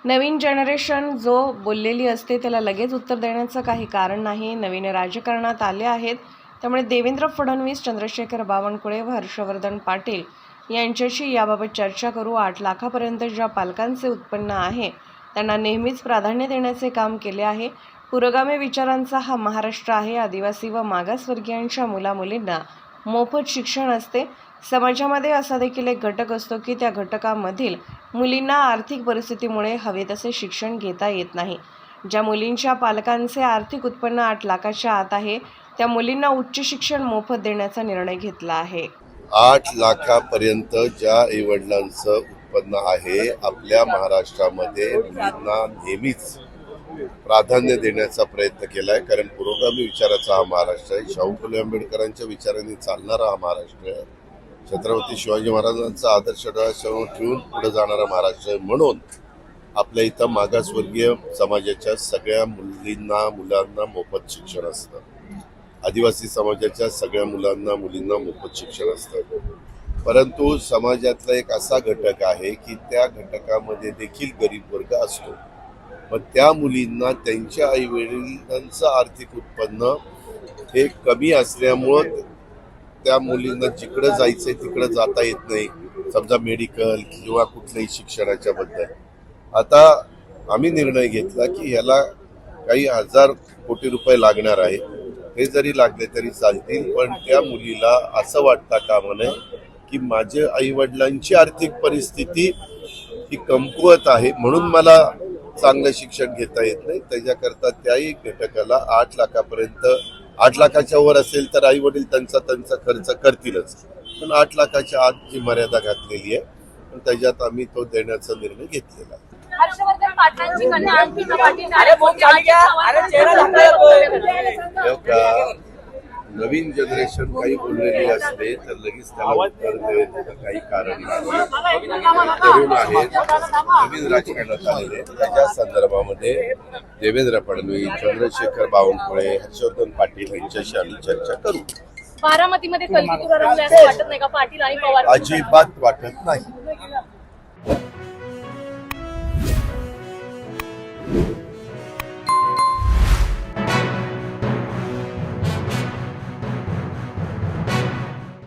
नवीन generation जो बोललेली असते त्याला लगेच उत्तर देण्याचं काही कारण नाही. नवीन राजकारणात आले आहेत, त्यामुळे देवेंद्र फडणवीस, चंद्रशेखर बावनकुळे व हर्षवर्धन पाटील यांच्याशी याबाबत चर्चा करू. 8 लाखापर्यंत ज्या पालकांचे उत्पन्न आहे त्यांना नेहमीच प्राधान्य देण्याचे काम केले आहे. पुरोगामी विचारांचा हा महाराष्ट्र आहे. आदिवासी व मागासवर्गीयांच्या मुलामुलींना मोफत शिक्षण असते. समाजामध्ये असा देखील एक घटक असतो की त्या घटकामधील मुलींना आर्थिक परिस्थितीमुळे हवे तसे शिक्षण घेता येत नाही. ज्या मुलींच्या पालकांचे आर्थिक उत्पन्न 8 लाखाच्या आत आहे त्या मुलींना उच्च शिक्षण मोफत देण्याचा निर्णय घेतला आहे. 8 लाखापर्यंत ज्या आईवडिलांचं उत्पन्न आहे आपल्या महाराष्ट्रामध्ये मुलींना नेहमीच प्राधान्य देण्याचा प्रयत्न केला आहे. कारण पुरोगामी विचाराचा हा महाराष्ट्र आहे. शाहू फुले आंबेडकरांच्या विचारांनी चालणारा हा महाराष्ट्र आहे. छत्रपती शिवाजी महाराजांचा आदर्श डोळ्यासमोर ठेवून पुढे जाणारा महाराष्ट्र आहे. म्हणून आपल्या इथं मागासवर्गीय समाजाच्या सगळ्या मुलांना मोफत शिक्षण असतं. आदिवासी समाजाच्या सगळ्या मुलींना मोफत शिक्षण असतं. परंतु समाजातला एक असा घटक आहे की त्या घटकामध्ये देखील गरीब वर्ग असतो. मग त्या मुलींना त्यांच्या आईवडिलांचं आर्थिक उत्पन्न हे कमी असल्यामुळं त्या मुलींना जिकडं जायचंय तिकडं जाता येत नाही. समजा मेडिकल किंवा कुठल्याही शिक्षणाच्या बद्दल. आता आम्ही निर्णय घेतला की ह्याला काही 1000 कोटी रुपये लागणार आहे. हे जरी लागले तरी चालतील, पण त्या मुलीला असं वाटता कामा नये की माझ्या आईवडिलांची आर्थिक परिस्थिती ही कमकुवत आहे म्हणून मला चांगलं शिक्षण घेता येत नाही. त्याच्याकरता त्याही घटकाला 8 लाखापर्यंत, 8 लाखाच्या वर असेल तर आई वडील त्यांचा खर्च करतीलच, पण 8 लाखाच्या आत जी मर्यादा घातलेली आहे पण त्याच्यात आम्ही तो देण्याचा निर्णय घेतलेला आहे. हर्षवर्धन पाटलांची कन्या अंकिता पाटील नवीन जनरेशन काही बोललेली असते तर लगेच त्याला उत्तर देण्याचं काही कारण नाही. तरुण आहेत, नवीन राजकारणात आलेले, त्याच्या संदर्भामध्ये देवेंद्र फडणवीस, चंद्रशेखर बावनकुळे, हर्षवर्धन पाटील यांच्याशी आम्ही चर्चा करू. बारामतीमध्ये कलगी तुरा रंगलाय असं वाटत नाही का पाटील आणि पवार? अजिबात वाटत नाही.